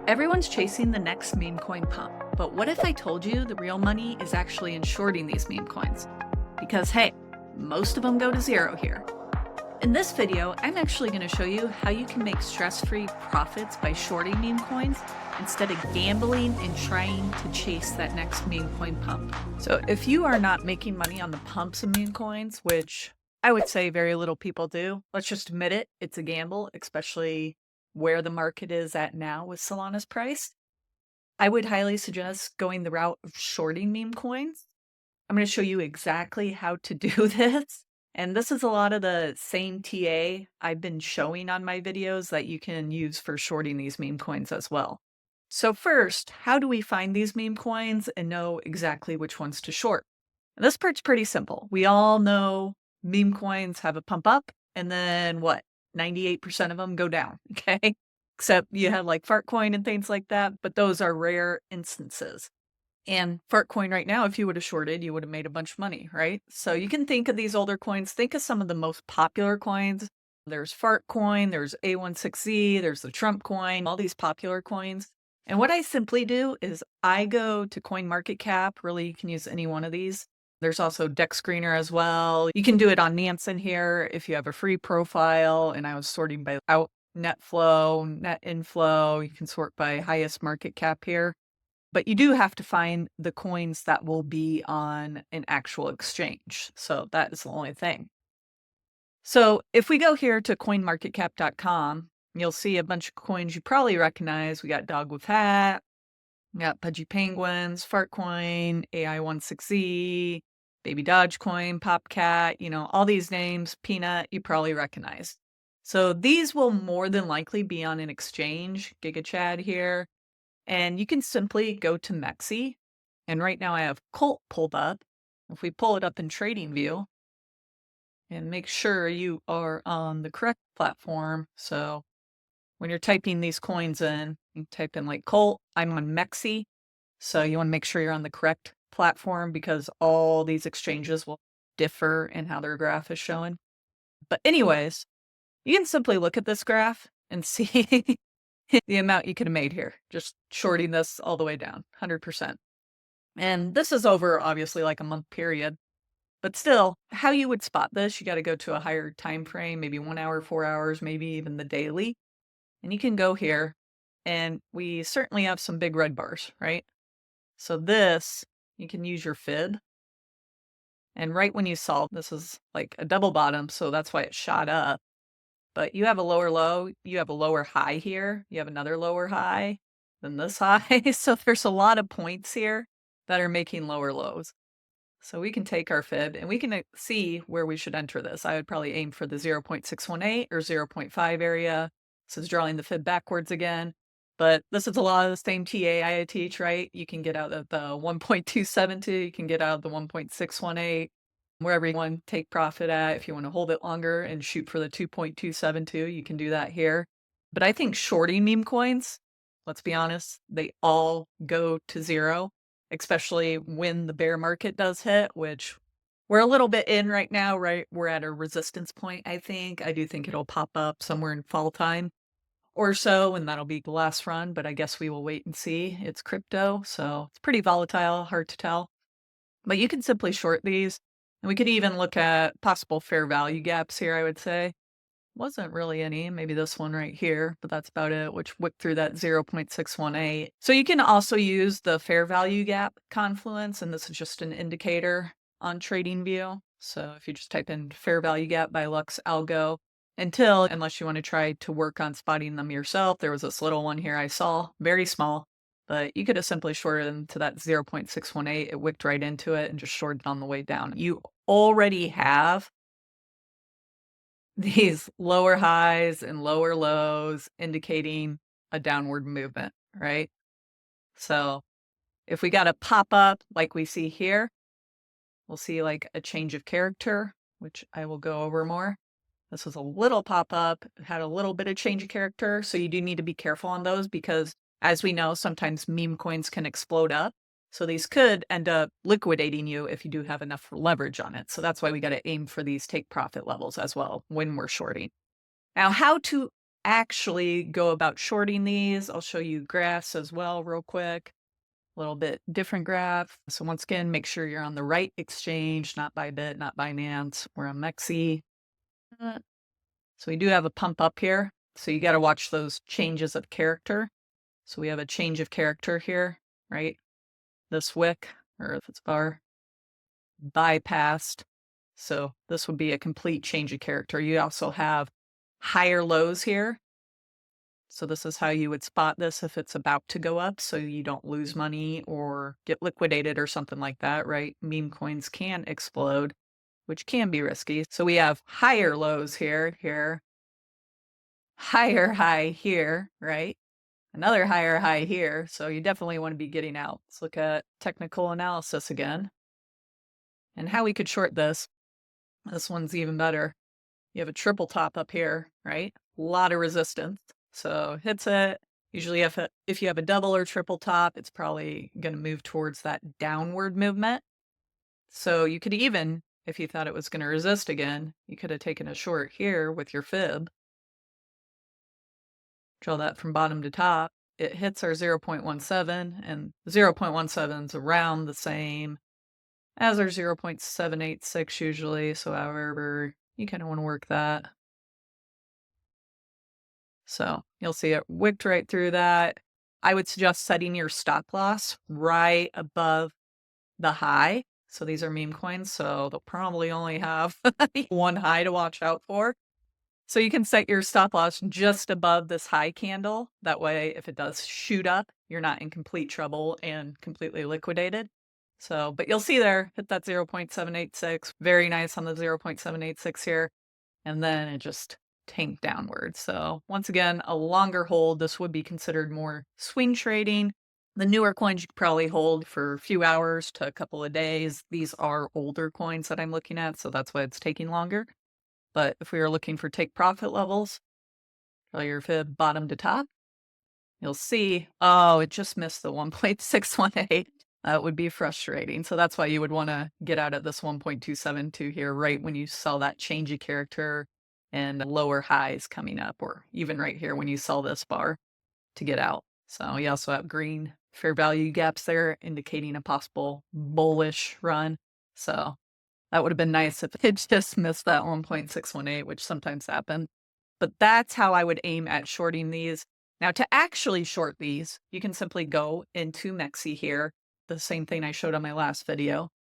Everyone's chasing the next meme coin pump, but what if I told you the real money is actually in shorting these meme coins? Because hey, most of them go to zero here. In this video, I'm actually going to show you how you can make stress-free profits by shorting meme coins instead of gambling and trying to chase that next meme coin pump. So if you are not making money on the pumps of meme coins, which I would say very little people do, let's just admit it, it's a gamble, especially where the market is at now with Solana's price. I would highly suggest going the route of shorting meme coins. I'm going to show you exactly how to do this. And this is a lot of the same TA I've been showing on my videos that you can use for shorting these meme coins as well. So first, how do we find these meme coins and know exactly which ones to short? And this part's pretty simple. We all know meme coins have a pump up and then what? 98% of them go down, okay? Except you have like Fartcoin and things like that, but those are rare instances. And Fartcoin right now, if you would have shorted, you would have made a bunch of money, right? So you can think of these older coins, think of some of the most popular coins. There's Fartcoin, there's A16Z, there's the Trump coin, all these popular coins. And what I simply do is I go to CoinMarketCap, really you can use any one of these. There's also Deck Screener as well. You can do it on Nansen here if you have a free profile, and I was sorting by out net flow, net inflow. You can sort by highest market cap here. But you do have to find the coins that will be on an actual exchange. So that is the only thing. So if we go here to coinmarketcap.com, you'll see a bunch of coins you probably recognize. We got Dog with Hat, we got Pudgy Penguins, Fartcoin, Ai16z, Baby Dogecoin, Popcat, all these names, PNUT, you probably recognize. So these will more than likely be on an exchange, GigaChad here. And you can simply go to MEXC. And right now I have Colt pulled up. If we pull it up in TradingView and make sure you are on the correct platform. So when you're typing these coins in, you type in like Colt. I'm on MEXC. So you want to make sure you're on the correct platform because all these exchanges will differ in how their graph is showing. But anyways, you can simply look at this graph and see the amount you could have made here, just shorting this all the way down, 100%. And this is over obviously like a month period, but still how you would spot this, you got to go to a higher time frame, maybe 1 hour, 4 hours, maybe even the daily. And you can go here and we certainly have some big red bars, right? So this, you can use your fib. And right when you saw, this is like a double bottom, so that's why it shot up. But you have a lower low, you have a lower high here, you have another lower high, then this high. So there's a lot of points here that are making lower lows. So we can take our fib and we can see where we should enter this. I would probably aim for the 0.618 or 0.5 area. This is drawing the fib backwards again. But this is a lot of the same TA I teach, right? You can get out of the 1.272, you can get out of the 1.618, wherever you want to take profit at. If you want to hold it longer and shoot for the 2.272, you can do that here. But I think shorting meme coins, let's be honest, they all go to zero, especially when the bear market does hit, which we're a little bit in right now, right? We're at a resistance point, I think. I do think it'll pop up somewhere in fall time or so, and that'll be the last run, but I guess we will wait and see. It's crypto, so it's pretty volatile, hard to tell. But you can simply short these. And we could even look at possible fair value gaps here, I would say. Wasn't really any, maybe this one right here, but that's about it, which whipped through that 0.618. So you can also use the fair value gap confluence, and this is just an indicator on TradingView. So if you just type in fair value gap by Lux Algo, unless you want to try to work on spotting them yourself, there was this little one here I saw, very small. But you could have simply shorted into that 0.618. It wicked right into it and just shorted on the way down. You already have these lower highs and lower lows indicating a downward movement, right? So if we got a pop up like we see here, we'll see like a change of character, which I will go over more. This was a little pop up, had a little bit of change of character. So you do need to be careful on those because as we know, sometimes meme coins can explode up. So these could end up liquidating you if you do have enough leverage on it. So that's why we got to aim for these take profit levels as well when we're shorting. Now, how to actually go about shorting these, I'll show you graphs as well real quick. A little bit different graph. So once again, make sure you're on the right exchange, not Bybit, not Binance. We're on MEXC. So we do have a pump up here. So you got to watch those changes of character. So we have a change of character here, right? This wick, or if it's bar, bypassed. So this would be a complete change of character. You also have higher lows here. So this is how you would spot this if it's about to go up, so you don't lose money or get liquidated or something like that, right? Meme coins can explode, which can be risky. So we have higher lows here, higher high here, right? Another higher high here. So you definitely want to be getting out. Let's look at technical analysis again. And how we could short this. This one's even better. You have a triple top up here, right? A lot of resistance. So hits it. Usually if you have a double or triple top, it's probably going to move towards that downward movement. So you could even, if you thought it was going to resist again, you could have taken a short here with your fib. Draw that from bottom to top. It hits our 0.17, and 0.17 is around the same as our 0.786 usually. So however, you kind of want to work that. So you'll see it wicked right through that. I would suggest setting your stop loss right above the high. So these are meme coins, so they'll probably only have one high to watch out for. So you can set your stop loss just above this high candle. That way, if it does shoot up, you're not in complete trouble and completely liquidated. So, but you'll see there, hit that 0.786. Very nice on the 0.786 here. And then it just tanked downward. So once again, a longer hold. This would be considered more swing trading. The newer coins you could probably hold for a few hours to a couple of days. These are older coins that I'm looking at, so that's why it's taking longer. But if we are looking for take profit levels, draw your fib bottom to top, you'll see, oh, it just missed the 1.618. That would be frustrating. So that's why you would want to get out at this 1.272 here, right when you saw that change of character and lower highs coming up, or even right here when you saw this bar to get out. So you also have green fair value gaps there, indicating a possible bullish run. So that would have been nice if it just missed that 1.618, which sometimes happens. But that's how I would aim at shorting these. Now, to actually short these, you can simply go into MEXC here, the same thing I showed on my last video.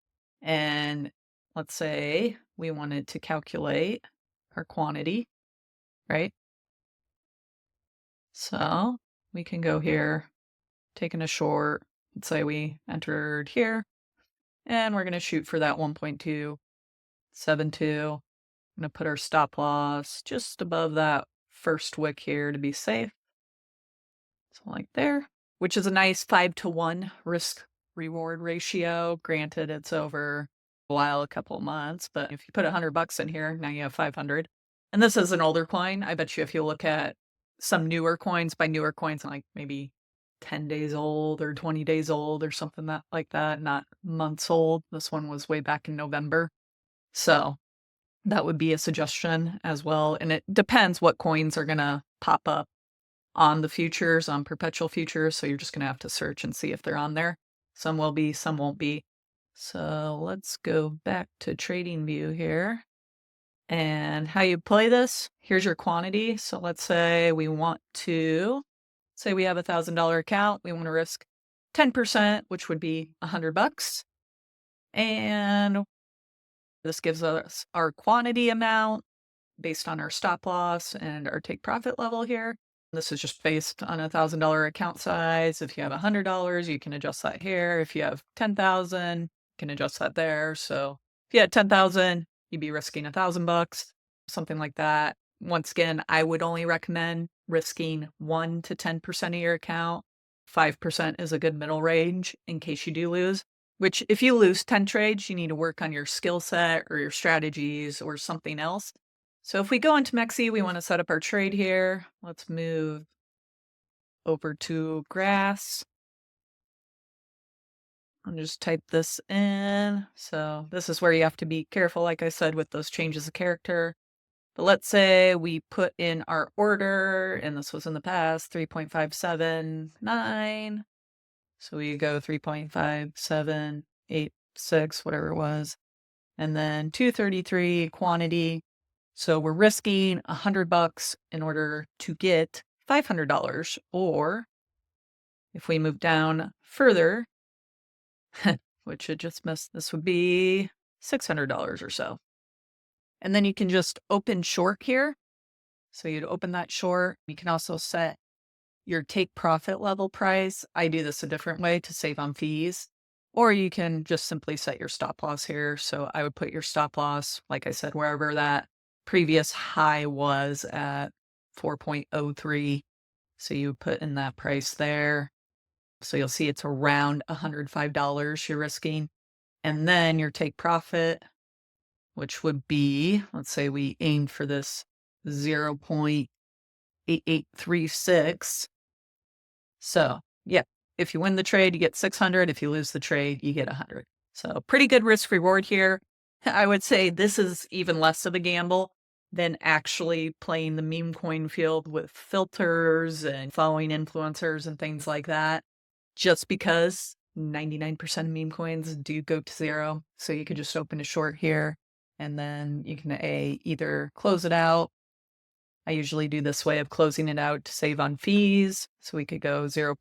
And let's say we wanted to calculate our quantity, right? So we can go here, taking a short. Let's say we entered here, and we're going to shoot for that 1.272. I'm going to put our stop loss just above that first wick here to be safe. So like there, which is a nice 5-to-1 risk reward ratio. Granted, it's over a while, a couple of months, but if you put $100 in here, now you have 500. And this is an older coin. I bet you if you look at some newer coins, by newer coins, like maybe 10 days old or 20 days old or something like that, not months old. This one was way back in November. So that would be a suggestion as well. And it depends what coins are going to pop up on the futures, on perpetual futures. So you're just going to have to search and see if they're on there. Some will be, some won't be. So let's go back to TradingView here. And how you play this, here's your quantity. So let's say we want to, say we have $1,000 account. We want to risk 10%, which would be $100. And this gives us our quantity amount based on our stop loss and our take profit level here. This is just based on $1,000 account size. If you have $100, you can adjust that here. If you have 10,000, you can adjust that there. So if you had 10,000, you'd be risking $1,000, something like that. Once again, I would only recommend risking 1 to 10% of your account. 5% is a good middle range in case you do lose. Which if you lose 10 trades, you need to work on your skill set or your strategies or something else. So if we go into MEXC, we want to set up our trade here. Let's move over to grass. I'll just type this in. So this is where you have to be careful, like I said, with those changes of character. But let's say we put in our order, and this was in the past, 3.579. So we go 3.5786, whatever it was. And then 233 quantity. So we're risking $100 in order to get $500. Or if we move down further, which it just missed, this would be $600 or so. And then you can just open short here. So you'd open that short. You can also set your take profit level price. I do this a different way to save on fees, or you can just simply set your stop loss here. So I would put your stop loss, like I said, wherever that previous high was at 4.03. So you put in that price there. So you'll see it's around $105 you're risking. And then your take profit, which would be, let's say we aimed for this 0.8836. So yeah, if you win the trade, you get 600. If you lose the trade, you get 100. So pretty good risk reward here. I would say this is even less of a gamble than actually playing the meme coin field with filters and following influencers and things like that, just because 99% of meme coins do go to zero. So you could just open a short here, and then you can either close it out. I usually do this way of closing it out to save on fees. So we could go 0.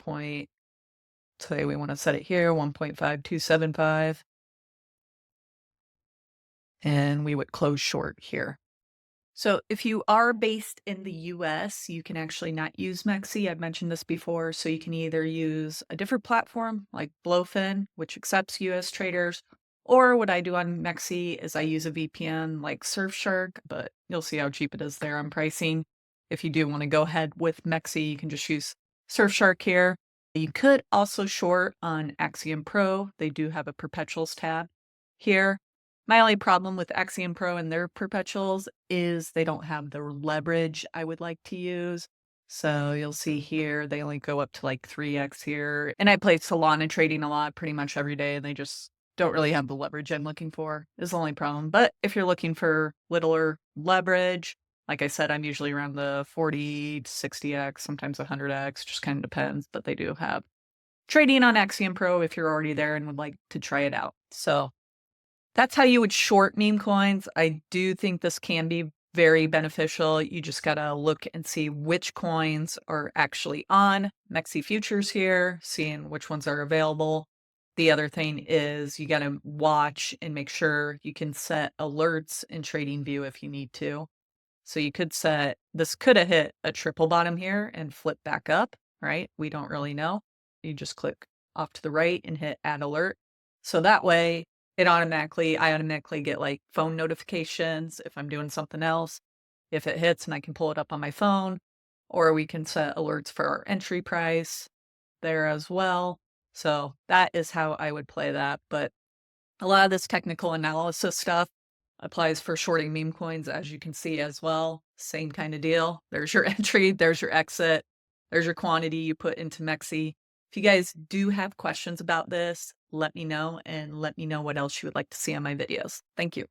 Say we want to set it here, 1.5275. And we would close short here. So if you are based in the US, you can actually not use MEXC. I've mentioned this before. So you can either use a different platform like Blofin, which accepts US traders, or what I do on MEXC is I use a VPN like Surfshark, but you'll see how cheap it is there on pricing. If you do want to go ahead with MEXC, you can just use Surfshark here. You could also short on Axiom Pro. They do have a perpetuals tab here. My only problem with Axiom Pro and their perpetuals is they don't have the leverage I would like to use. So you'll see here, they only go up to like 3x here. And I play Solana trading a lot, pretty much every day, and they just don't really have the leverage I'm looking for, is the only problem. But if you're looking for littler leverage, like I said, I'm usually around the 40 to 60x, sometimes 100x, just kind of depends. But they do have trading on Axiom Pro if you're already there and would like to try it out. So that's how you would short meme coins. I do think this can be very beneficial. You just got to look and see which coins are actually on MEXC futures here, seeing which ones are available. The other thing is you got to watch and make sure you can set alerts in TradingView if you need to. So you could set, this could have hit a triple bottom here and flip back up, right? We don't really know. You just click off to the right and hit add alert. So that way I automatically get like phone notifications if I'm doing something else, if it hits, and I can pull it up on my phone, or we can set alerts for our entry price there as well. So that is how I would play that. But a lot of this technical analysis stuff applies for shorting meme coins, as you can see as well. Same kind of deal. There's your entry, there's your exit, there's your quantity you put into MEXC. If you guys do have questions about this, let me know, and let me know what else you would like to see on my videos. Thank you.